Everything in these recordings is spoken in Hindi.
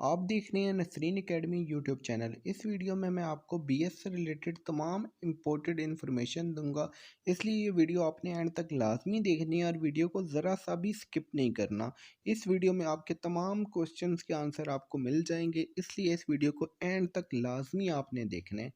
आप देख रहे हैं नसरीन एकेडमी यूट्यूब चैनल। इस वीडियो में मैं आपको बीएस से रिलेटेड तमाम इम्पोर्टेड इन्फॉर्मेशन दूंगा, इसलिए ये वीडियो आपने एंड तक लाजमी देखनी है और वीडियो को ज़रा सा भी स्किप नहीं करना। इस वीडियो में आपके तमाम क्वेश्चंस के आंसर आपको मिल जाएंगे, इसलिए इस वीडियो को एंड तक लाजमी आपने देखना है।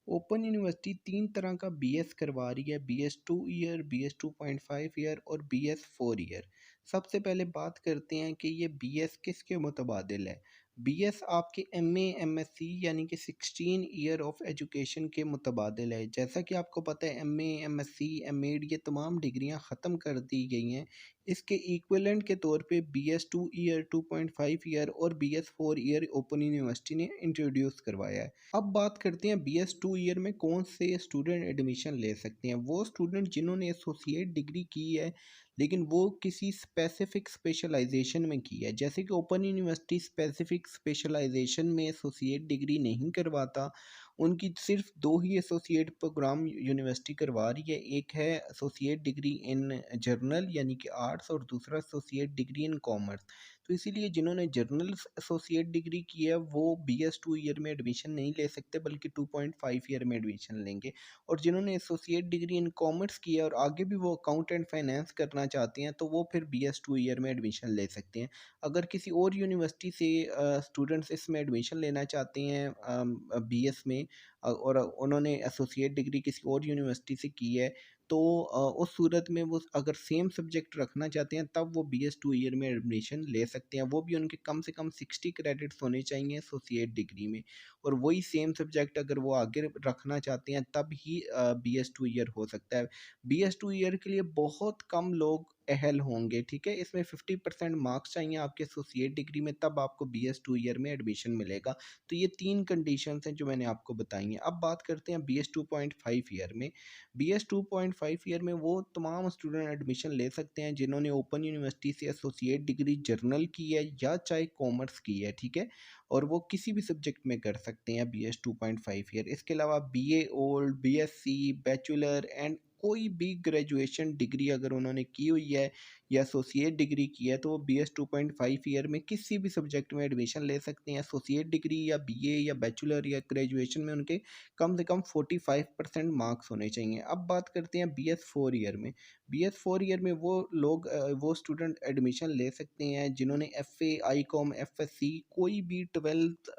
ओपन यूनिवर्सिटी तीन तरह का बीएस करवा रही है: बीएस 2 ईयर, बीएस 2.5 ईयर और बीएस 4 ईयर। सबसे पहले बात करते हैं कि ये बीएस किसके मुतबादिल है। बीएस आपके एमए एमएससी यानी कि 16 ईयर ऑफ एजुकेशन के मुतबादिल है। जैसा कि आपको पता है एमए एमएससी एमएड ये तमाम डिग्रियां ख़त्म कर दी गई हैं। इसके इक्विवेलेंट के तौर पे बीएस 2 ईयर 2.5 ईयर और बीएस 4 ईयर ओपन यूनिवर्सिटी ने इंट्रोड्यूस करवाया है। अब बात करते हैं बीएस 2 ईयर में कौन से स्टूडेंट एडमिशन ले सकते हैं। वो स्टूडेंट जिन्होंने एसोसिएट डिग्री की है लेकिन वो किसी स्पेसिफिक स्पेशलाइजेशन में की है। जैसे कि ओपन यूनिवर्सिटी स्पेसिफिक स्पेशलाइजेशन में एसोसिएट डिग्री नहीं करवाता, उनकी सिर्फ दो ही एसोसिएट प्रोग्राम यूनिवर्सिटी करवा रही है। एक है एसोसिएट डिग्री इन जर्नल यानी कि आर्ट्स और दूसरा एसोसिएट डिग्री इन कॉमर्स। तो इसीलिए जिन्होंने जर्नल एसोसिएट डिग्री की है वो बीएस 2 ईयर में एडमिशन नहीं ले सकते बल्कि 2.5 ईयर में एडमिशन लेंगे। और जिन्होंने एसोसिएट डिग्री इन कॉमर्स किया और आगे भी वो अकाउंट एंड फाइनेंस करना चाहते हैं तो वो फिर बीएस 2 ईयर में एडमिशन ले सकते हैं। अगर किसी और यूनिवर्सिटी से स्टूडेंट्स इसमें एडमिशन लेना चाहते हैं बीएस में, और उन्होंने एसोसिएट डिग्री किसी और यूनिवर्सिटी से की है, तो उस सूरत में वो अगर सेम सब्जेक्ट रखना चाहते हैं तब वो बीएस 2 ईयर में एडमिशन ले सकते हैं। वो भी उनके कम से कम 60 क्रेडिट्स होने चाहिए एसोसिएट डिग्री में, और वही सेम सब्जेक्ट अगर वो आगे रखना चाहते हैं तब ही बीएस 2 ईयर हो सकता है। बीएस 2 ईयर के लिए बहुत कम लोग अहल होंगे, ठीक है। इसमें 50% मार्क्स चाहिए आपके एसोसिएट डिग्री में, तब आपको बीएस 2 ईयर में एडमिशन मिलेगा। तो ये तीन कंडीशंस हैं जो मैंने आपको बताई हैं। अब बात करते हैं बीएस 2.5 ईयर में। बीएस 2.5 ईयर में वो तमाम स्टूडेंट एडमिशन ले सकते हैं जिन्होंने ओपन यूनिवर्सिटी से एसोसिएट डिग्री जर्नल की है या चाहे कॉमर्स की है, ठीक है। और वो किसी भी सब्जेक्ट में कर सकते हैं बीएस 2.5 ईयर। इसके अलावा BA old, BSc, bachelor and कोई भी ग्रेजुएशन डिग्री अगर उन्होंने की हुई है या एसोसिएट डिग्री की है तो वो बीएस 2.5 ईयर में किसी भी सब्जेक्ट में एडमिशन ले सकते हैं। एसोसिएट डिग्री या बीए या बैचलर या ग्रेजुएशन में उनके कम से कम 45% मार्क्स होने चाहिए। अब बात करते हैं बीएस 4 ईयर में। बीएस 4 ईयर में वो लोग वो स्टूडेंट एडमिशन ले सकते हैं जिन्होंने एफए, आईकॉम, एफएससी कोई भी 12th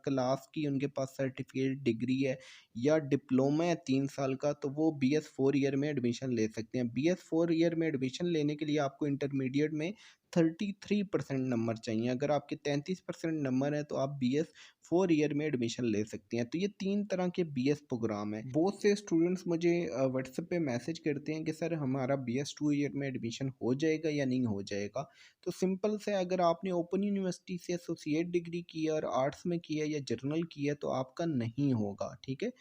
क्लास की उनके पास सर्टिफिकेट डिग्री है या डिप्लोमा है 3 साल का, तो वो बीएस 4 ईयर में एडमिशन ले सकते हैं। बीएस 4 ईयर में एडमिशन लेने के लिए आपको इंटरमीडिएट में 33% नंबर चाहिए। अगर आपके 33% नंबर है तो आप बीएस 4 ईयर में एडमिशन ले सकते हैं। तो ये तीन तरह के बीएस प्रोग्राम है। बहुत से स्टूडेंट्स मुझे व्हाट्सएप पे मैसेज करते हैं कि सर हमारा बीएस 2 ईयर में एडमिशन हो जाएगा या नहीं हो जाएगा। तो सिंपल से, अगर आपने ओपन यूनिवर्सिटी से एसोसिएट डिग्री की है और आर्ट्स में की है या जर्नल की है तो आपका नहीं होगा, ठीक है।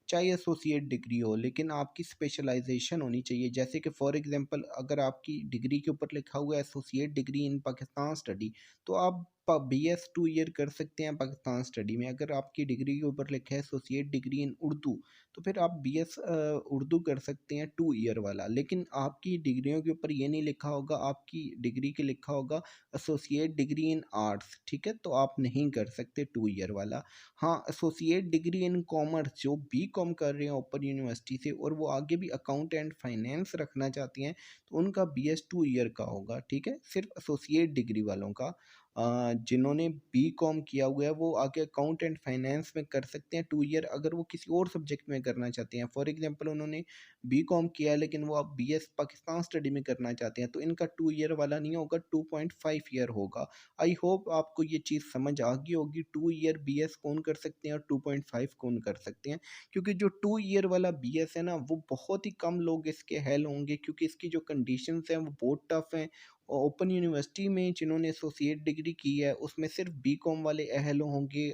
चाहे एसोसिएट डिग्री हो लेकिन आपकी स्पेशलाइजेशन होनी चाहिए। जैसे कि फॉर एग्जांपल अगर आपकी डिग्री के ऊपर लिखा हुआ है associate degree in Pakistan study, तो आप बीएस 2 ईयर कर सकते हैं पाकिस्तान स्टडी में। अगर आपकी डिग्री के ऊपर लिखा है एसोसिएट डिग्री इन उर्दू, तो फिर आप बीएस उर्दू कर सकते हैं 2 ईयर वाला। लेकिन आपकी डिग्रियों के ऊपर ये नहीं लिखा होगा, आपकी डिग्री के लिखा होगा एसोसिएट डिग्री इन आर्ट्स, ठीक है, तो आप नहीं कर सकते 2 ईयर वाला। हाँ, एसोसिएट डिग्री इन कॉमर्स जो बीकॉम कर रहे हैं ओपन यूनिवर्सिटी से और वो आगे भी अकाउंट एंड फाइनेंस रखना चाहती हैं तो उनका बीएस 2 ईयर का होगा, ठीक है। सिर्फ एसोसिएट डिग्री वालों का, जिन्होंने बीकॉम किया हुआ है वो आगे अकाउंट एंड फाइनेंस में कर सकते हैं 2 ईयर। अगर वो किसी और सब्जेक्ट में करना चाहते हैं, फॉर एग्जांपल उन्होंने बीकॉम किया है लेकिन वो अब बीएस पाकिस्तान स्टडी में करना चाहते हैं तो इनका 2 ईयर वाला नहीं होगा, 2.5 ईयर होगा। आई होप आपको ये चीज़ समझ आ गई होगी। 2 ईयर बीएस कौन कर सकते हैं और 2.5 कौन कर सकते हैं, क्योंकि जो 2 ईयर वाला बीएस है ना वो बहुत ही कम लोग इसके हेल होंगे क्योंकि इसकी जो कंडीशंस हैं वो बहुत टफ हैं। और ओपन यूनिवर्सिटी में जिन्होंने एसोसिएट डिग्री की है उसमें सिर्फ बीकॉम वाले अहल होंगे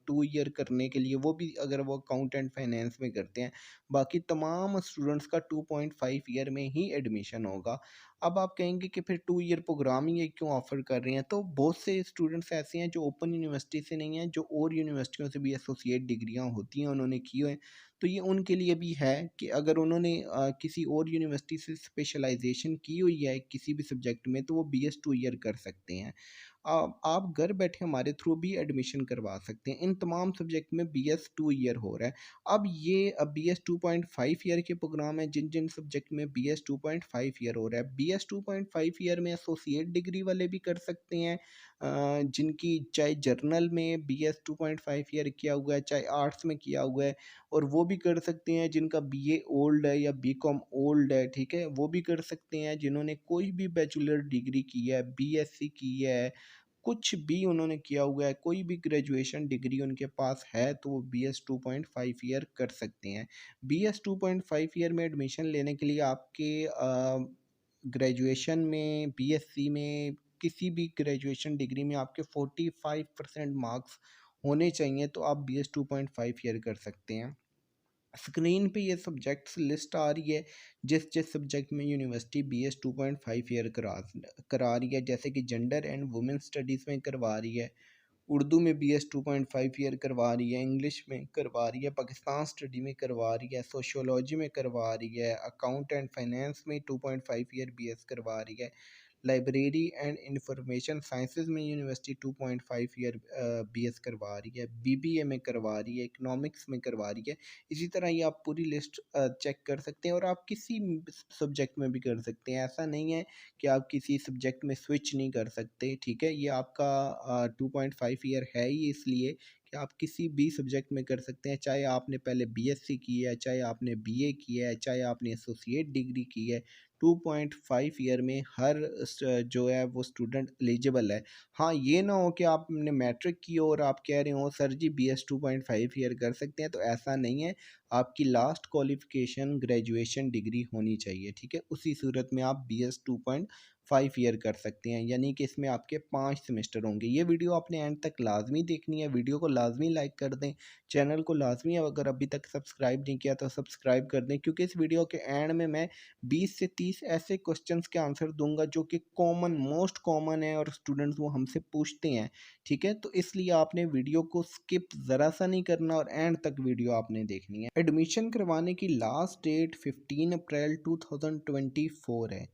2 ईयर करने के लिए, वो भी अगर वो अकाउंट एंड फाइनेंस में करते हैं। बाकी तमाम स्टूडेंट्स का 2.5 ईयर में ही एडमिशन होगा। अब आप कहेंगे कि फिर 2 ईयर प्रोग्राम ही ये क्यों ऑफ़र कर रहे हैं, तो बहुत से स्टूडेंट्स ऐसे हैं जो ओपन यूनिवर्सिटी से नहीं हैं, जो और यूनिवर्सिटियों से भी एसोसिएट डिग्रियां होती हैं उन्होंने की हुई हैं। तो ये उनके लिए भी है कि अगर उन्होंने किसी और यूनिवर्सिटी से स्पेशलाइजेशन की हुई है किसी भी सब्जेक्ट में तो वो बीएस 2 ईयर कर सकते हैं। आप घर बैठे हमारे थ्रू भी एडमिशन करवा सकते हैं। इन तमाम सब्जेक्ट में BS 2 ईयर हो रहा है। अब ये BS 2.5 ईयर के प्रोग्राम हैं, जिन जिन सब्जेक्ट में BS 2.5 ईयर हो रहा है। BS 2.5 ईयर में एसोसिएट डिग्री वाले भी कर सकते हैं, जिनकी चाहे जर्नल में BS 2.5 ईयर किया हुआ है, चाहे आर्ट्स में किया हुआ है, और वो भी कर सकते हैं जिनका BA ओल्ड है या BCom ओल्ड है, ठीक है, वो भी कर सकते हैं। जिन्होंने कोई भी बैचलर डिग्री की है, BSc की है, कुछ भी उन्होंने किया हुआ है, कोई भी ग्रेजुएशन डिग्री उनके पास है, तो वो BS 2.5 ईयर कर सकते हैं। BS 2.5 ईयर में एडमिशन लेने के लिए आपके ग्रेजुएशन में, BSc में, किसी भी ग्रेजुएशन डिग्री में आपके 45% मार्क्स होने चाहिए, तो आप BS 2.5 ईयर कर सकते हैं। स्क्रीन पे ये सब्जेक्ट्स लिस्ट आ रही है, जिस जिस सब्जेक्ट में यूनिवर्सिटी BS 2.5 ईयर करा रही है, जैसे कि जेंडर एंड वुमेन स्टडीज़ में करवा रही है, उर्दू में BS 2.5 ईयर करवा रही है, इंग्लिश में करवा रही है, पाकिस्तान स्टडी में करवा रही है, सोशियोलॉजी में करवा रही है, अकाउंट एंड फाइनेंस में 2.5 ईयर BS करवा रही है, लाइब्रेरी एंड इंफॉर्मेशन साइंसेज में यूनिवर्सिटी 2.5 ईयर BS करवा रही है, BBA में करवा रही है, इकोनॉमिक्स में करवा रही है। इसी तरह ये आप पूरी लिस्ट चेक कर सकते हैं, और आप किसी सब्जेक्ट में भी कर सकते हैं। ऐसा नहीं है कि आप किसी सब्जेक्ट में स्विच नहीं कर सकते, ठीक है। ये आपका 2.5 ईयर है ही इसलिए कि आप किसी भी सब्जेक्ट में कर सकते हैं, चाहे आपने पहले BSc की है, चाहे आपने BA किया है, चाहे आपने एसोसिएट डिग्री की है। 2.5 ईयर में हर जो है वो स्टूडेंट एलिजिबल है। हाँ, ये ना हो कि आपने मैट्रिक की हो और आप कह रहे हो सर जी BS 2.5 ईयर कर सकते हैं, तो ऐसा नहीं है। आपकी लास्ट क्वालिफिकेशन ग्रेजुएशन डिग्री होनी चाहिए, ठीक है। उसी सूरत में आप BS 2.5 ईयर कर सकते हैं, यानी कि इसमें आपके 5 सेमेस्टर होंगे। ये वीडियो आपने एंड तक लाजमी देखनी है, वीडियो को लाजमी लाइक कर दें, चैनल को लाजमी अगर अभी तक सब्सक्राइब नहीं किया तो सब्सक्राइब कर दें, क्योंकि इस वीडियो के एंड में मैं 20 से 30 ऐसे क्वेश्चंस के आंसर दूंगा जो कि मोस्ट कॉमन है, और स्टूडेंट्स वो हमसे पूछते हैं, ठीक है। तो इसलिए आपने वीडियो को स्किप ज़रा सा नहीं करना, और एंड तक वीडियो आपने देखनी है। एडमिशन करवाने की लास्ट डेट 15 अप्रैल 2024 है।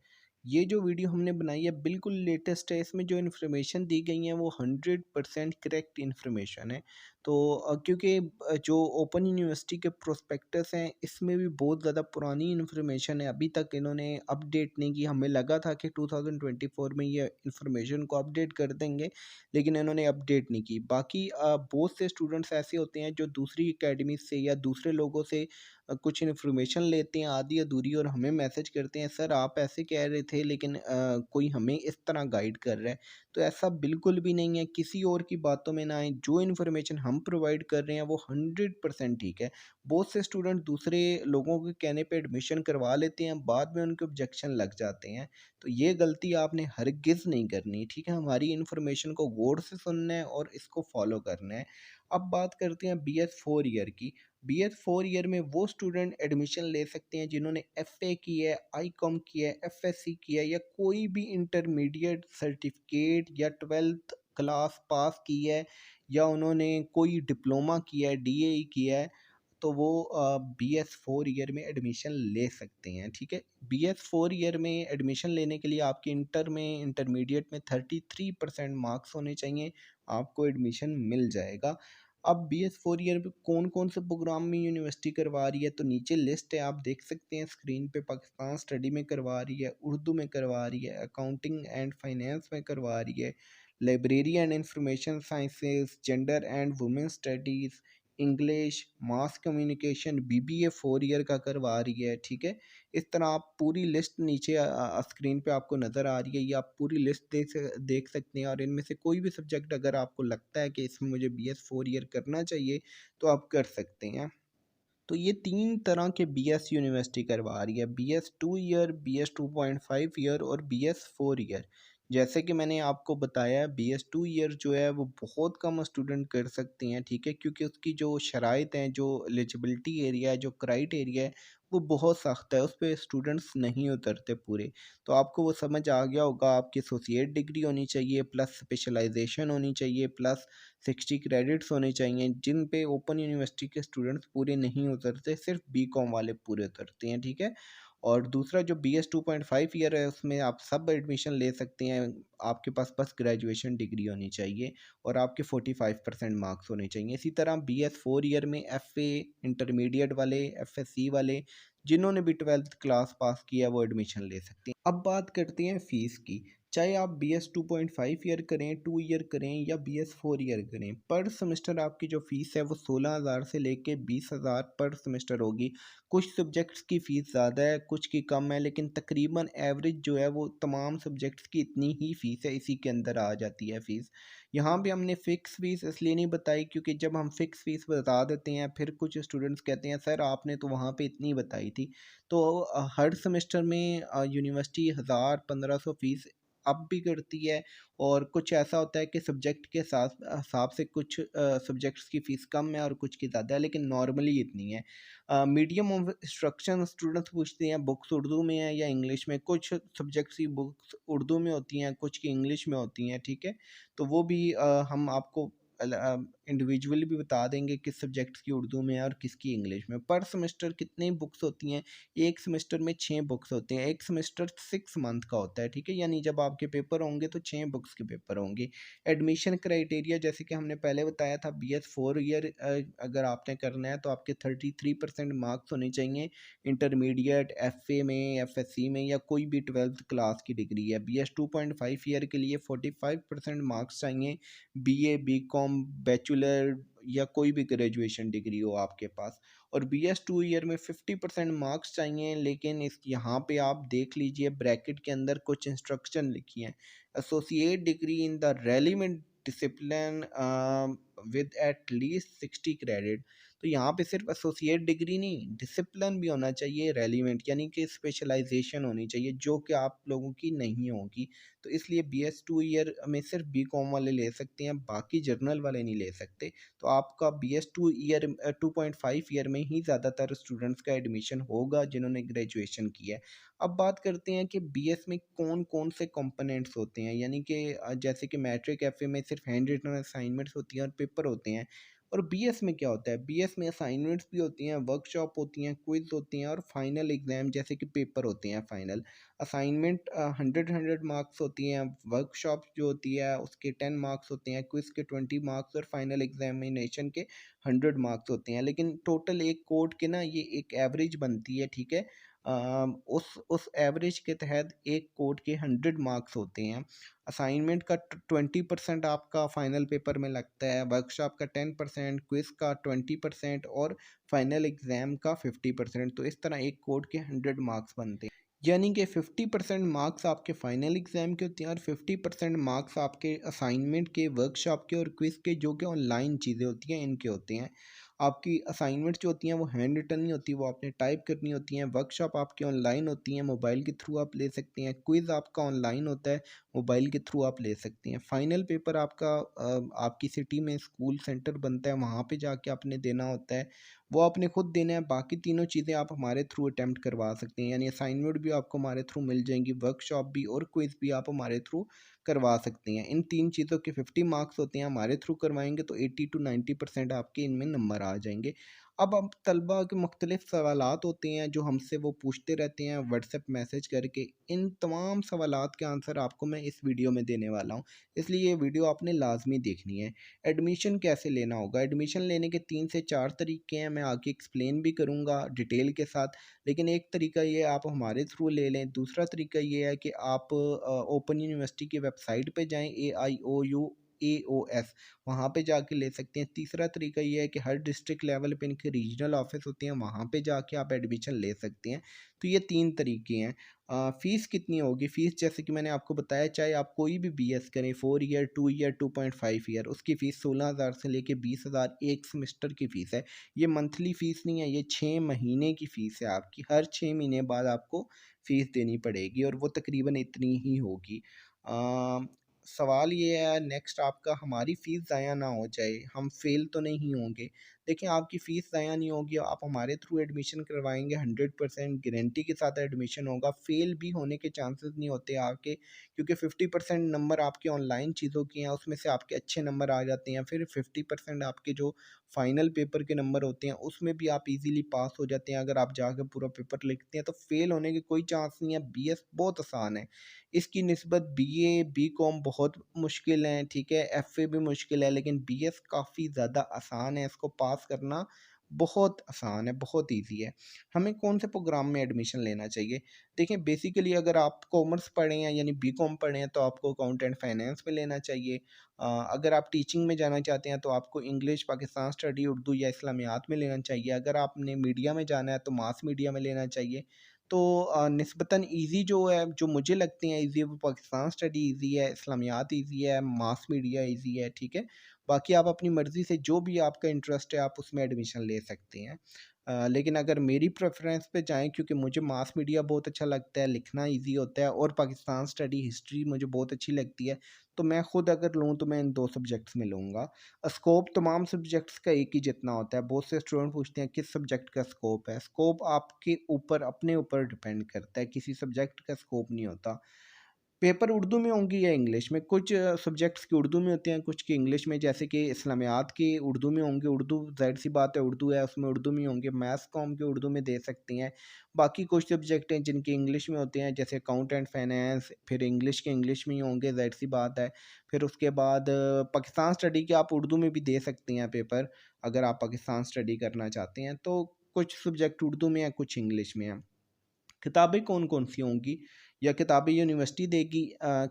ये जो वीडियो हमने बनाई है बिल्कुल लेटेस्ट है, इसमें जो इन्फॉर्मेशन दी गई है वो 100% करेक्ट इन्फॉर्मेशन है। तो क्योंकि जो ओपन यूनिवर्सिटी के प्रोस्पेक्टस हैं, इसमें भी बहुत ज़्यादा पुरानी इन्फॉर्मेशन है, अभी तक इन्होंने अपडेट नहीं की। हमें लगा था कि 2024 में ये इन्फॉर्मेशन को अपडेट कर देंगे, लेकिन इन्होंने अपडेट नहीं की। बाकी बहुत से स्टूडेंट्स ऐसे होते हैं जो दूसरी अकेडमी से या दूसरे लोगों से कुछ इन्फॉर्मेशन लेते हैं आधी अधूरी, और हमें मैसेज करते हैं सर आप ऐसे कह रहे थे, लेकिन कोई हमें इस तरह गाइड कर रहा है। तो ऐसा बिल्कुल भी नहीं है, किसी और की बातों में ना आए। जो इन्फॉर्मेशन हम प्रोवाइड कर रहे हैं वो 100% ठीक है। बहुत से स्टूडेंट दूसरे लोगों के कहने पे एडमिशन करवा लेते हैं, बाद में उनके ऑब्जेक्शन लग जाते हैं। तो ये गलती आपने हरगिज़ नहीं करनी, ठीक है। हमारी इन्फॉर्मेशन को गौर से सुनना है और इसको फॉलो करना है। अब बात करते हैं BS 4 ईयर की। BS 4 ईयर में वो स्टूडेंट एडमिशन ले सकते हैं जिन्होंने FA की है, ICOM की है, FSC की है, या कोई भी इंटरमीडिएट सर्टिफिकेट या 12th क्लास पास की है, या उन्होंने कोई डिप्लोमा किया है, DAE किया है, तो वो BS 4 ईयर में एडमिशन ले सकते हैं, ठीक है। BS 4 ईयर में एडमिशन लेने के लिए आपके इंटरमीडिएट में 33% मार्क्स होने चाहिए, आपको एडमिशन मिल जाएगा। अब BS 4 ईयर में कौन कौन से प्रोग्राम में यूनिवर्सिटी करवा रही है, तो नीचे लिस्ट है, आप देख सकते हैं स्क्रीन पे। पाकिस्तान स्टडी में करवा रही है, उर्दू में करवा रही है, अकाउंटिंग एंड फाइनेंस में करवा रही है, library and information sciences, gender and women studies, English, mass communication, BBA 4 year का करवा रही है, ठीक है। इस तरह आप पूरी लिस्ट नीचे स्क्रीन पे आपको नज़र आ रही है, ये आप पूरी लिस्ट देख सकते हैं, और इनमें से कोई भी सब्जेक्ट अगर आपको लगता है कि इसमें मुझे BS 4 ईयर करना चाहिए, तो आप कर सकते हैं। तो ये 3 तरह के BS यूनिवर्सिटी करवा रही है, BS 2 ईयर, BS 2.5 ईयर और BS 4 ईयर। जैसे कि मैंने आपको बताया, BS 2 ईयर जो है वो बहुत कम स्टूडेंट कर सकते हैं, ठीक है, क्योंकि उसकी जो शराइत हैं, जो एलिजिबिलिटी एरिया है, जो क्राइटेरिया है, वो बहुत सख्त है, उस पे स्टूडेंट्स नहीं उतरते पूरे। तो आपको वो समझ आ गया होगा, आपकी एसोसिएट डिग्री होनी चाहिए, प्लस स्पेशलाइजेशन होनी चाहिए, प्लस 60 क्रेडिट्स होने चाहिए, जिन पे ओपन यूनिवर्सिटी के स्टूडेंट्स पूरे नहीं उतरते, सिर्फ BCom वाले पूरे उतरते हैं, ठीक है। और दूसरा जो BS 2.5 ईयर है उसमें आप सब एडमिशन ले सकते हैं। आपके पास बस ग्रेजुएशन डिग्री होनी चाहिए और आपके 45% मार्क्स होने चाहिए। इसी तरह BS 4 ईयर में FA इंटरमीडिएट वाले, FSC वाले, जिन्होंने भी 12th क्लास पास किया है वो एडमिशन ले सकते हैं। अब बात करते हैं फ़ीस की। चाहे आप BS 2.5 ईयर करें, 2 ईयर करें या BS 4 ईयर करें, पर सेमेस्टर आपकी जो फ़ीस है वो 16,000 से लेके 20,000 पर सेमेस्टर होगी। कुछ सब्जेक्ट्स की फ़ीस ज़्यादा है, कुछ की कम है, लेकिन तकरीबन एवरेज जो है वो तमाम सब्जेक्ट्स की इतनी ही फ़ीस है, इसी के अंदर आ जाती है फ़ीस। यहाँ पे हमने फ़िक्स फ़ीस इसलिए नहीं बताई क्योंकि जब हम फ़िक्स फ़ीस बता देते हैं फिर कुछ स्टूडेंट्स कहते हैं सर आपने तो वहाँ पे इतनी बताई थी। तो हर सेमेस्टर में यूनिवर्सिटी 1,000-1,500 फ़ीस अप भी करती है और कुछ ऐसा होता है कि सब्जेक्ट के साथ हिसाब से कुछ सब्जेक्ट्स की फ़ीस कम है और कुछ की ज़्यादा है, लेकिन नॉर्मली इतनी है। मीडियम ऑफ इंस्ट्रक्शन स्टूडेंट्स पूछते हैं बुक्स उर्दू में है या इंग्लिश में। कुछ सब्जेक्ट्स की बुक्स उर्दू में होती हैं, कुछ की इंग्लिश में होती हैं, ठीक है। तो वो भी हम आपको इंडिविजुअली भी बता देंगे किस सब्जेक्ट्स की उर्दू में है और किसकी इंग्लिश में। पर सेमेस्टर कितनी बुक्स होती हैं? एक सेमेस्टर में 6 बुक्स होते हैं। एक सेमेस्टर 6 मंथ का होता है, ठीक है। यानी जब आपके पेपर होंगे तो 6 बुक्स के पेपर होंगे। एडमिशन क्राइटेरिया जैसे कि हमने पहले बताया था, BS 4 ईयर अगर आपने करना है तो आपके 33% मार्क्स होने चाहिए। इंटरमीडिएट, FA में, FSC में या कोई भी 12th क्लास की डिग्री है। BS 2.5 ईयर के लिए 45% मार्क्स चाहिए। BA, BCom, बैचलर या कोई भी ग्रेजुएशन डिग्री हो आपके पास। और BS 2 ईयर में 50% मार्क्स चाहिए, लेकिन इस यहाँ पे आप देख लीजिए ब्रैकेट के अंदर कुछ इंस्ट्रक्शन लिखी हैं। Associate degree in the relevant discipline with at least 60 credit. तो यहाँ पे सिर्फ एसोसिएट डिग्री नहीं, डिसिप्लिन भी होना चाहिए रेलिवेंट, यानी कि स्पेशलाइजेशन होनी चाहिए जो कि आप लोगों की नहीं होगी। तो इसलिए BS 2 ईयर में सिर्फ BCom वाले ले सकते हैं, बाकी जर्नल वाले नहीं ले सकते। तो आपका BS 2 ईयर 2.5 ईयर में ही ज़्यादातर स्टूडेंट्स का एडमिशन होगा जिन्होंने ग्रेजुएशन किया है। अब बात करते हैं कि BS में कौन-कौन से कंपोनेंट्स होते हैं, यानी कि जैसे कि मैट्रिक FA में सिर्फ हैंड रिटन असाइनमेंट्स होती हैं और पेपर होते हैं। और BS में क्या होता है? BS में असाइनमेंट्स भी होती हैं, वर्कशॉप होती हैं, क्विज़ होती हैं और फाइनल एग्ज़ाम जैसे कि पेपर होते हैं फाइनल। असाइनमेंट 100 मार्क्स होती हैं, वर्कशॉप जो होती है उसके 10 मार्क्स होते हैं, क्विज़ के 20 मार्क्स और फाइनल एग्जामिनेशन के 100 मार्क्स होते हैं। लेकिन टोटल एक कोड के ना ये एक एवरेज बनती है, ठीक है। उस एवरेज के तहत एक कोड के 100 मार्क्स होते हैं। असाइनमेंट का 20% आपका फाइनल पेपर में लगता है, वर्कशॉप का 10%, क्विज़ का 20% और फाइनल एग्ज़ाम का 50%। तो इस तरह एक कोड के 100 मार्क्स बनते हैं। यानी कि 50% मार्क्स आपके फाइनल एग्ज़ाम के होते हैं और 50% मार्क्स आपके असाइनमेंट के, वर्कशॉप के और क्विज़ के, जो कि ऑनलाइन चीज़ें होती हैं, इनके होते हैं। आपकी असाइनमेंट जो होती हैं वो हैंड रिटन नहीं होती, वो आपने टाइप करनी होती हैं। वर्कशॉप आपकी ऑनलाइन होती हैं, मोबाइल के थ्रू आप ले सकते हैं। क्विज़ आपका ऑनलाइन होता है, मोबाइल के थ्रू आप ले सकते हैं। फाइनल पेपर आपका आपकी सिटी में स्कूल सेंटर बनता है, वहाँ पे जाके आपने देना होता है, वो आपने खुद देना है। बाकी तीनों चीज़ें आप हमारे थ्रू अटेम्प्ट करवा सकते हैं, यानी असाइनमेंट भी आपको हमारे थ्रू मिल जाएंगी, वर्कशॉप भी और क्विज़ भी आप हमारे थ्रू करवा सकते हैं। इन 3 चीज़ों के 50 मार्क्स होते हैं, हमारे थ्रू करवाएंगे तो 80 टू 90% आपके इनमें नंबर आ जाएंगे। अब तलबा के मुख्तलिफ सवालात होते हैं जो हमसे वो पूछते रहते हैं व्हाट्सएप मैसेज करके। इन तमाम सवालात के आंसर आपको मैं इस वीडियो में देने वाला हूँ, इसलिए ये वीडियो आपने लाजमी देखनी है। एडमिशन कैसे लेना होगा? एडमिशन लेने के 3 से 4 तरीके हैं, मैं आगे एक्सप्लेन भी करूँगा डिटेल के साथ। लेकिन एक तरीका ये है आप हमारे थ्रू ले लें, दूसरा तरीका ये है कि आप ओपन यूनिवर्सिटी की वेबसाइट पे जाएँ, AIOUAOS, वहाँ पे जाके ले सकते हैं। तीसरा तरीका ये है कि हर डिस्ट्रिक्ट लेवल पे इनके रीजनल ऑफिस होते हैं, वहाँ पे जाके आप एडमिशन ले सकते हैं। तो ये 3 तरीके हैं। फ़ीस कितनी होगी? फ़ीस जैसे कि मैंने आपको बताया, चाहे आप कोई भी BS करें, 4 ईयर, 2 ईयर, 2.5 ईयर, उसकी फ़ीस 16,000 से लेके 20,000 एक सेमेस्टर की फ़ीस है। ये मंथली फ़ीस नहीं है, ये 6 महीने की फ़ीस है आपकी। हर 6 महीने बाद आपको फ़ीस देनी पड़ेगी और वो तकरीबन इतनी ही होगी। सवाल ये है नेक्स्ट आपका, हमारी फ़ीस ज़ाया ना हो जाए, हम फ़ेल तो नहीं होंगे। देखिए आपकी फ़ीस ज़ाया नहीं होगी, आप हमारे थ्रू एडमिशन करवाएँगे, 100% गारंटी के साथ एडमिशन होगा, फ़ेल भी होने के चांसेस नहीं होते आपके, क्योंकि 50% नंबर आपके ऑनलाइन चीज़ों के हैं, उसमें से आपके अच्छे नंबर आ जाते हैं, फिर 50% आपके जो फाइनल पेपर के नंबर होते हैं, उसमें भी आप ईज़िली पास हो जाते हैं। अगर आप जाके पूरा पेपर लिखते हैं, तो फ़ेल होने की कोई चांस नहीं है। बीएस बहुत आसान है, इसकी निस्बत बीए, बीकॉम बहुत मुश्किल हैं, ठीक है? एफए भी मुश्किल है, लेकिन बीएस काफ़ी ज़्यादा आसान है, इसको पास करना बहुत आसान है, बहुत ईज़ी है। हमें कौन से प्रोग्राम में एडमिशन लेना चाहिए? देखिए बेसिकली अगर आप कॉमर्स पढ़े हैं यानी बीकॉम पढ़े हैं, तो आपको अकाउंट एंड फाइनेंस में लेना चाहिए। अगर आप टीचिंग में जाना चाहते हैं, तो आपको इंग्लिश, पाकिस्तान स्टडी, उर्दू या इस्लामियात में लेना चाहिए। अगर आपने मीडिया में जाना है, तो मास मीडिया में लेना चाहिए। तो निस्बतन ईज़ी जो है, जो मुझे लगती हैं ईज़ी, वो पाकिस्तान स्टडी ईज़ी है, इस्लामियात ईज़ी है, मास मीडिया ईज़ी है, ठीक है? बाकी आप अपनी मर्ज़ी से जो भी आपका इंटरेस्ट है, आप उसमें एडमिशन ले सकते हैं। लेकिन अगर मेरी प्रेफ़रेंस पे जाएँ, क्योंकि मुझे मास मीडिया बहुत अच्छा लगता है, लिखना ईज़ी होता है और पाकिस्तान स्टडी हिस्ट्री मुझे बहुत अच्छी लगती है, तो मैं खुद अगर लूँ तो मैं इन 2 सब्जेक्ट्स में लूँगा। स्कोप तमाम सब्जेक्ट्स का एक ही जितना होता है। बहुत से स्टूडेंट पूछते हैं किस सब्जेक्ट का स्कोप है? स्कोप आपके ऊपर, अपने ऊपर डिपेंड करता है, किसी सब्जेक्ट का स्कोप नहीं होता। पेपर उर्दू में होंगे या इंग्लिश में? कुछ सब्जेक्ट्स की उर्दू में होते हैं, कुछ की इंग्लिश में, जैसे कि इस्लामियात की उर्दू में होंगे, उर्दू ज़ाहिर-सी बात है, उर्दू है, उसमें उर्दू में होंगे। मैथ्स कॉम के उर्दू में दे सकती हैं। बाकी कुछ सब्जेक्ट हैं जिनके इंग्लिश में होते हैं, जैसे अकाउंट एंड फाइनेंस, फिर इंग्लिश के इंग्लिश में ही होंगे, ज़ाहिर-सी बात है। फिर उसके बाद पाकिस्तान स्टडी के आप उर्दू में भी दे सकती हैं पेपर, अगर आप पाकिस्तान स्टडी करना चाहते हैं। तो कुछ सब्जेक्ट उर्दू में हैं, कुछ इंग्लिश में हैं। किताबें कौन-कौन सी होंगी या किताबें यूनिवर्सिटी देगी?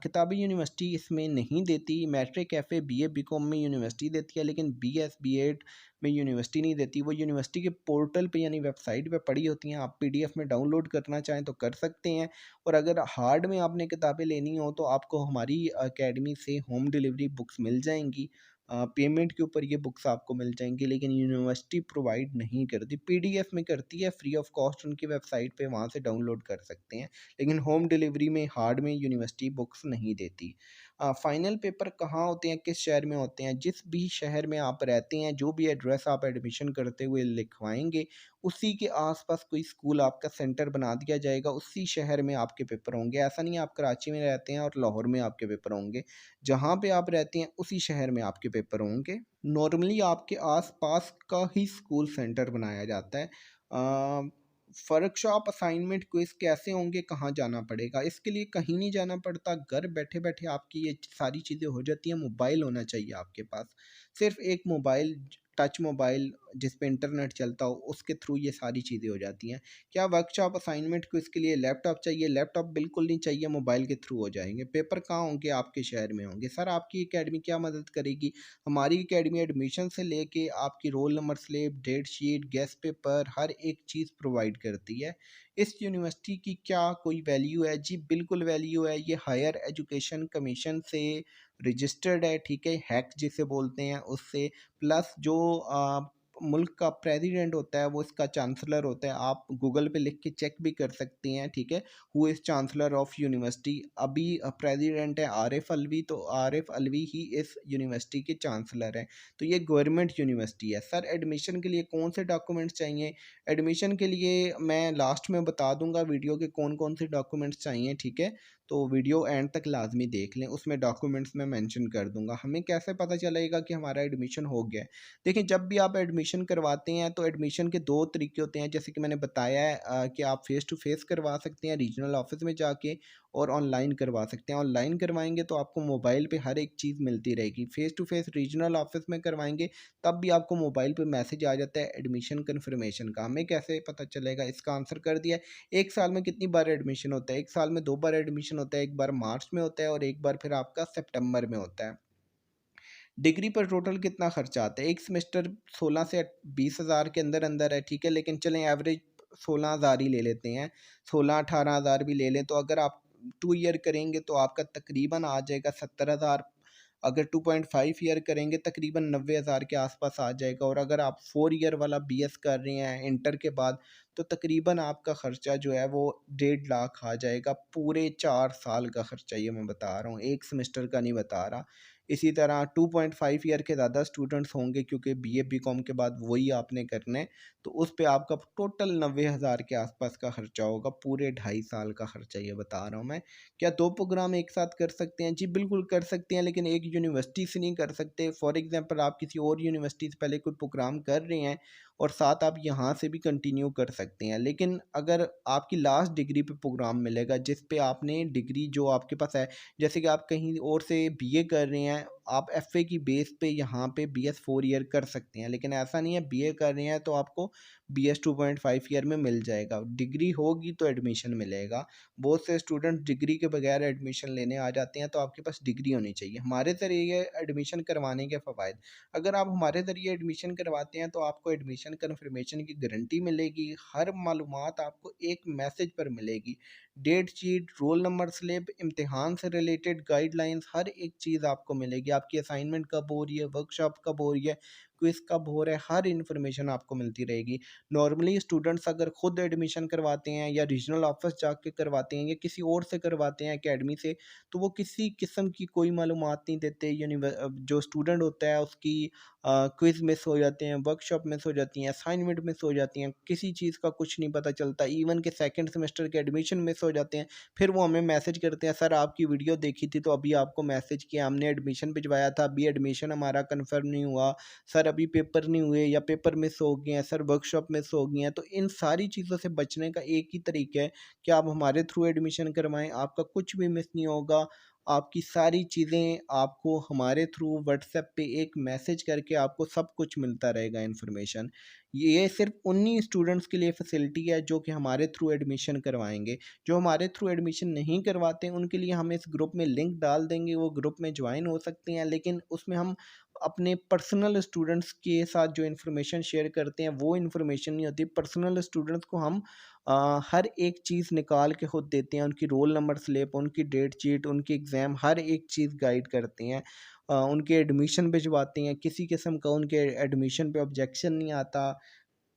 किताबें यूनिवर्सिटी इसमें नहीं देती। मैट्रिक, एफए, बीए, बीकॉम में यूनिवर्सिटी देती है, लेकिन बीएस, बीएड में यूनिवर्सिटी नहीं देती। वो यूनिवर्सिटी के पोर्टल पे यानी वेबसाइट पे पड़ी होती हैं। आप पीडीएफ में डाउनलोड करना चाहें तो कर सकते हैं, और अगर हार्ड में आपने किताबें लेनी हो तो आपको हमारी अकेडमी से होम डिलीवरी बुक्स मिल जाएँगी। पेमेंट के ऊपर ये बुक्स आपको मिल जाएँगी, लेकिन यूनिवर्सिटी प्रोवाइड नहीं करती। पीडीएफ में करती है फ्री ऑफ कॉस्ट, उनकी वेबसाइट पे, वहाँ से डाउनलोड कर सकते हैं। लेकिन होम डिलीवरी में, हार्ड में यूनिवर्सिटी बुक्स नहीं देती। फाइनल पेपर कहाँ होते हैं, किस शहर में होते हैं? जिस भी शहर में आप रहते हैं, जो भी एड्रेस आप एडमिशन करते हुए लिखवाएँगे, उसी के आस-पास कोई स्कूल आपका सेंटर बना दिया जाएगा, उसी शहर में आपके पेपर होंगे। ऐसा नहीं है आप कराची में रहते हैं और लाहौर में आपके पेपर होंगे। जहाँ पे आप रहते हैं उसी शहर में आपके पेपर होंगे। नॉर्मली आपके आस-पास का ही स्कूल सेंटर बनाया जाता है। वर्कशॉप, असाइनमेंट, क्विज़ कैसे होंगे, कहाँ जाना पड़ेगा? इसके लिए कहीं नहीं जाना पड़ता, घर बैठे-बैठे आपकी ये सारी चीज़ें हो जाती हैं। मोबाइल होना चाहिए आपके पास। सिर्फ़ एक मोबाइल, टच मोबाइल जिस पे इंटरनेट चलता हो, उसके थ्रू ये सारी चीज़ें हो जाती हैं। क्या वर्कशॉप, असाइनमेंट, क्विज़ के लिए लैपटॉप चाहिए? लैपटॉप बिल्कुल नहीं चाहिए, मोबाइल के थ्रू हो जाएँगे। पेपर कहाँ होंगे? आपके शहर में होंगे। सर आपकी अकेडमी क्या मदद करेगी? हमारी अकेडमी एडमिशन से लेके आपकी roll number slip, date sheet, guess paper, हर एक चीज़ प्रोवाइड करती है। इस यूनिवर्सिटी की क्या कोई वैल्यू है? जी बिल्कुल वैल्यू है। ये हायर एजुकेशन कमीशन से रजिस्टर्ड है, ठीक है? हैक जिसे बोलते हैं उससे, प्लस जो मुल्क का प्रेसिडेंट होता है वो इसका चांसलर होता है। आप गूगल पे लिख के चेक भी कर सकते हैं, ठीक है? Who is chancellor of university. अभी प्रेसिडेंट है आरिफ अलवी, तो आरिफ अलवी ही इस यूनिवर्सिटी के चांसलर हैं। तो ये गवर्नमेंट यूनिवर्सिटी है। सर एडमिशन के लिए कौन से डॉक्यूमेंट्स चाहिए? एडमिशन के लिए मैं लास्ट में बता दूंगा वीडियो के कौन-कौन से डॉक्यूमेंट्स चाहिए, ठीक है? तो वीडियो एंड तक लाज़मी देख लें, उसमें डॉक्यूमेंट्स मैं मेंशन कर दूँगा। हमें कैसे पता चलेगा कि हमारा एडमिशन हो गया है? देखिए, जब भी आप एडमिशन करवाते हैं, तो एडमिशन के 2 तरीके होते हैं, जैसे कि मैंने बताया है कि आप फ़ेस टू फ़ेस करवा सकते हैं रीजनल ऑफ़िस में जाके, और ऑनलाइन करवा सकते हैं। ऑनलाइन करवाएँगे तो आपको मोबाइल पे हर एक चीज़ मिलती रहेगी। Face to face regional office में करवाएँगे, तब भी आपको मोबाइल पे मैसेज आ जाता है एडमिशन कन्फर्मेशन का। हमें कैसे पता चलेगा? इसका आंसर कर दिया है। 1 साल में कितनी बार एडमिशन होता है? 1 साल में 2 बार एडमिशन होता है, एक बार मार्च में होता है और एक बार फिर आपका सितंबर में होता है। डिग्री पर टोटल कितना खर्चा आता है? एक सेमेस्टर 16 से 20,000 के अंदर-अंदर है, ठीक है? लेकिन चलें एवरेज 16,000 ही ले लेते हैं। 16-18,000 भी ले लें, तो अगर आप 2 ईयर करेंगे तो आपका तकरीबन आ जाएगा 70,000। अगर 2.5 ईयर करेंगे तकरीबन 90,000 के आसपास आ जाएगा, और अगर आप 4 ईयर वाला बीएस कर रहे हैं इंटर के बाद, तो तकरीबन आपका खर्चा जो है वो 1.5 लाख आ जाएगा। पूरे 4 साल का खर्चा ये मैं बता रहा हूँ, एक सेमेस्टर का नहीं बता रहा। इसी तरह 2.5 ईयर के ज़्यादा स्टूडेंट्स होंगे क्योंकि बीए बीकॉम के बाद वही आपने करना है, तो उस पे आपका टोटल 90,000 के आसपास का खर्चा होगा, पूरे 2.5 साल का खर्चा ये बता रहा हूँ मैं। क्या 2 प्रोग्राम एक साथ कर सकते हैं? जी बिल्कुल कर सकते हैं, लेकिन एक यूनिवर्सिटी से नहीं कर सकते। फॉर एग्ज़ाम्पल आप किसी और यूनिवर्सिटी से पहले कोई प्रोग्राम कर रहे हैं और साथ आप यहाँ से भी कंटिन्यू कर सकते हैं। लेकिन अगर आपकी लास्ट डिग्री पे प्रोग्राम मिलेगा जिस पे आपने डिग्री जो आपके पास है, जैसे कि आप कहीं और से बीए कर रहे हैं, आप एफए की बेस पे यहाँ पे बीएस 4 ईयर कर सकते हैं। लेकिन ऐसा नहीं है बीए कर रहे हैं तो आपको बीएस 2.5 ईयर में मिल जाएगा। डिग्री होगी तो एडमिशन मिलेगा। बहुत से स्टूडेंट डिग्री के बगैर एडमिशन लेने आ जाते हैं, तो आपके पास डिग्री होनी चाहिए। हमारे ज़रिए एडमिशन करवाने के फ़वाइद, अगर आप हमारे ज़रिए एडमिशन करवाते हैं तो आपको एडमिशन कन्फर्मेशन की गारंटी मिलेगी। हर मालूमात आपको एक मैसेज पर मिलेगी। Date sheet, roll number slip, इम्तिहान से रिलेटेड गाइडलाइंस, हर एक चीज़ आपको मिलेगी। आपकी असाइनमेंट कब हो रही है, वर्कशॉप कब हो रही है, क्विज़ कब हो रहा है, हर इन्फॉर्मेशन आपको मिलती रहेगी। नॉर्मली स्टूडेंट्स अगर खुद एडमिशन करवाते हैं या रीजनल ऑफिस जाके करवाते हैं या किसी और से करवाते हैं एकेडमी से, तो वो किसी किस्म की कोई मालूमात नहीं देते। जो स्टूडेंट होता है उसकी क्विज़ मिस हो जाते हैं, वर्कशॉप मिस हो जाती हैं, असाइनमेंट मिस हो जाती हैं, किसी चीज़ का कुछ नहीं पता चलता। इवन के सेकंड सेमेस्टर के एडमिशन मिस हो जाते हैं। फिर वो हमें मैसेज करते हैं, सर आपकी वीडियो देखी थी तो अभी आपको मैसेज किया, हमने एडमिशन भिजवाया था, अभी एडमिशन हमारा कन्फर्म नहीं हुआ, सर अभी पेपर नहीं हुए या पेपर मिस हो गए हैं, सर वर्कशॉप मिस हो गई हैं। तो इन सारी चीज़ों से बचने का एक ही तरीका है कि आप हमारे थ्रू एडमिशन करवाएँ, आपका कुछ भी मिस नहीं होगा। आपकी सारी चीज़ें आपको हमारे थ्रू व्हाट्सएप पे एक मैसेज करके आपको सब कुछ मिलता रहेगा इन्फॉर्मेशन। ये सिर्फ़ उन्हीं स्टूडेंट्स के लिए फैसिलिटी है जो कि हमारे थ्रू एडमिशन करवाएँगे। जो हमारे थ्रू एडमिशन नहीं करवाते उनके लिए हम इस ग्रुप में लिंक डाल देंगे, वो ग्रुप में जॉइन हो सकते हैं, लेकिन उसमें हम अपने पर्सनल स्टूडेंट्स के साथ जो इन्फॉर्मेशन शेयर करते हैं वो इन्फॉर्मेशन नहीं होती। पर्सनल स्टूडेंट्स को हम हर एक चीज़ निकाल के खुद देते हैं, उनकी रोल नंबर स्लिप, उनकी डेट शीट, उनकी एग्ज़ाम, हर एक चीज़ गाइड करते हैं। उनके एडमिशन भिजवाते हैं, किसी किस्म का उनके एडमिशन पे ऑब्जेक्शन नहीं आता,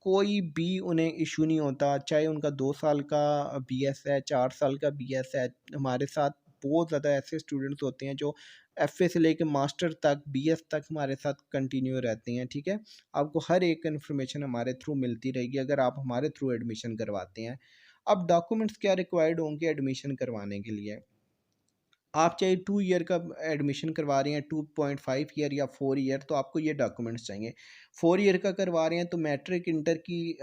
कोई भी उन्हें इशू नहीं होता, चाहे उनका 2 साल का बीएस है, 4 साल का बीएस है। हमारे साथ बहुत ज़्यादा ऐसे स्टूडेंट्स होते हैं जो एफए से लेके मास्टर तक, बीएस तक हमारे साथ कंटिन्यू रहते हैं, ठीक है? आपको हर एक इन्फॉर्मेशन हमारे थ्रू मिलती रहेगी अगर आप हमारे थ्रू एडमिशन करवाते हैं। अब डॉक्यूमेंट्स क्या रिक्वायर्ड होंगे एडमिशन करवाने के लिए? आप चाहे 2 ईयर का एडमिशन करवा रहे हैं, 2.5 ईयर या 4 ईयर, तो आपको ये डॉक्यूमेंट्स चाहिए। 4 ईयर का करवा रहे हैं तो मैट्रिक, इंटर की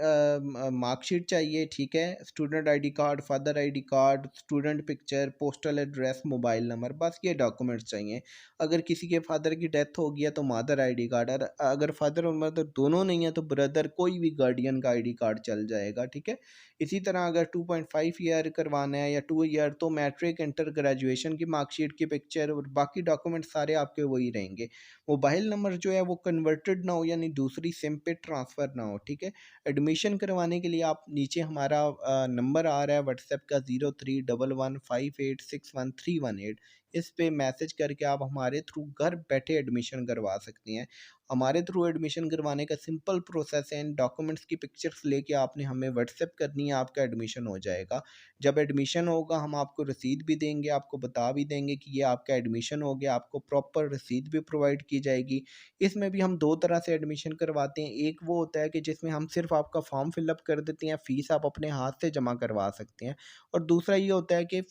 मार्कशीट चाहिए, ठीक है? Student ID card, father ID card, student picture, postal address, mobile number, बस ये डॉक्यूमेंट्स चाहिए। अगर किसी के फादर की डेथ हो गई है तो मदर आईडी कार्ड, और अगर फादर और मदर दोनों नहीं है तो ब्रदर, कोई भी गार्डियन का आईडी कार्ड चल जाएगा, ठीक है? इसी तरह अगर 2.5 ईयर करवाना है या 2 ईयर, तो मैट्रिक, इंटर, ग्रेजुएशन की मार्कशीट की पिक्चर और बाकी डॉक्यूमेंट सारे आपके वही रहेंगे। मोबाइल नंबर जो है वो कन्वर्टेड ना हो, यानी दूसरी सिम पे ट्रांसफ़र ना हो, ठीक है? एडमिशन करवाने के लिए आप नीचे हमारा नंबर आ रहा है व्हाट्सएप का 0311586131 इस पे मैसेज करके आप हमारे थ्रू घर बैठे एडमिशन करवा सकते हैं। हमारे थ्रू एडमिशन करवाने का सिंपल प्रोसेस है, इन डॉक्यूमेंट्स की पिक्चर्स लेके आपने हमें व्हाट्सएप करनी है, आपका एडमिशन हो जाएगा। जब एडमिशन होगा हम आपको रसीद भी देंगे, आपको बता भी देंगे कि ये आपका एडमिशन हो गया, आपको प्रॉपर रसीद भी प्रोवाइड की जाएगी। इसमें भी हम 2 तरह से एडमिशन करवाते हैं, एक वो होता है कि जिसमें हम सिर्फ़ आपका फॉर्म फिलअप कर देते हैं, फ़ीस आप अपने हाथ से जमा करवा सकते हैं, और दूसरा ये होता है कि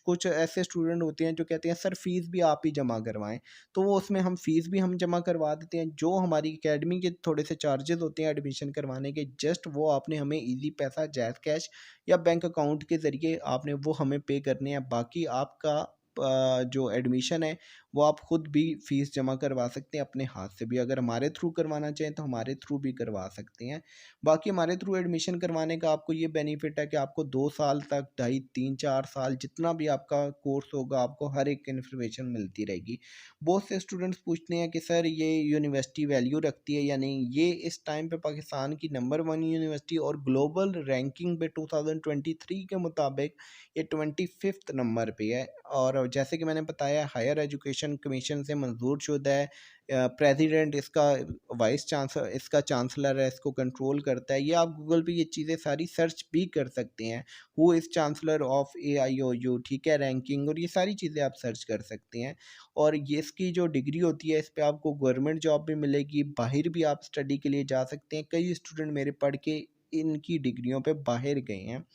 कुछ ऐसे स्टूडेंट होते हैं जो कहते हैं सर फ़ीस भी आप ही जमा करवाएँ। तो वो उसमें हम फ़ीस भी हम जमा करवा देते हैं। जो हमारी अकेडमी के थोड़े से चार्जेज़ होते हैं एडमिशन करवाने के, जस्ट वो आपने हमें ईज़ी पैसा, जैज़ कैश या बैंक अकाउंट के ज़रिए आपने वो हमें पे करने हैं। बाकी आपका जो एडमिशन है वो आप खुद भी फ़ीस जमा करवा सकते हैं अपने हाथ से भी। अगर हमारे थ्रू करवाना चाहें तो हमारे थ्रू भी करवा सकते हैं। बाकी हमारे थ्रू एडमिशन करवाने का आपको ये बेनिफिट है कि आपको 2 साल तक, ढाई 3-4 साल जितना भी आपका कोर्स होगा, आपको हर एक इन्फॉर्मेशन मिलती रहेगी। बहुत से स्टूडेंट्स पूछते हैं कि सर ये यूनिवर्सिटी वैल्यू रखती है या नहीं? ये इस टाइम पे पाकिस्तान की नंबर 1 यूनिवर्सिटी और ग्लोबल रैंकिंग पे 2023 के मुताबिक ये 25th नंबर पे है। और जैसे कि मैंने बताया, हायर एजुकेशन सिलेक्शन कमीशन से मंजूर शुदा है। प्रेसिडेंट इसका, वाइस चांसलर इसका चांसलर है, इसको कंट्रोल करता है। ये आप गूगल पे ये चीज़ें सारी सर्च भी कर सकते हैं। Who is chancellor of AIOU, ठीक है, रैंकिंग और ये सारी चीज़ें आप सर्च कर सकते हैं। और ये इसकी जो डिग्री होती है, इस पे आपको गवर्नमेंट जॉब भी मिलेगी, बाहर भी आप स्टडी के लिए जा सकते हैं। कई स्टूडेंट मेरे पढ़ के इनकी डिग्रियों पे बाहर गए हैं,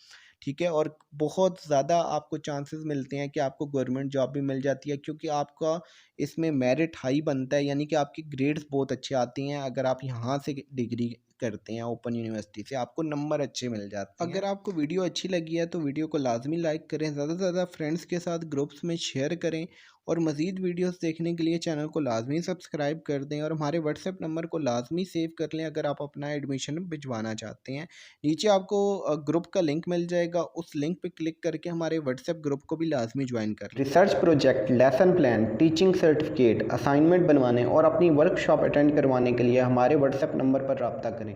ठीक है। और बहुत ज़्यादा आपको चांसेस मिलते हैं कि आपको गवर्नमेंट जॉब भी मिल जाती है, क्योंकि आपका इसमें मेरिट हाई बनता है, यानी कि आपकी ग्रेड्स बहुत अच्छे आती हैं। अगर आप यहाँ से डिग्री करते हैं ओपन यूनिवर्सिटी से, आपको नंबर अच्छे मिल जाते हैं। अगर आपको वीडियो अच्छी लगी है तो वीडियो को लाजमी लाइक करें, ज़्यादा से ज़्यादा फ्रेंड्स के साथ ग्रुप्स में शेयर करें, और मज़ीद वीडियोस देखने के लिए चैनल को लाजमी सब्सक्राइब कर दें, और हमारे व्हाट्सएप नंबर को लाजमी सेव कर लें अगर आप अपना एडमिशन भिजवाना चाहते हैं। नीचे आपको ग्रुप का लिंक मिल जाएगा, उस लिंक पे क्लिक करके हमारे व्हाट्सएप ग्रुप को भी लाजमी ज्वाइन कर लें। Research project, lesson plan, teaching certificate, assignment बनवाने और अपनी वर्कशॉप अटेंड करवाने के लिए हमारे व्हाट्सएप नंबर पर रब्ता करें।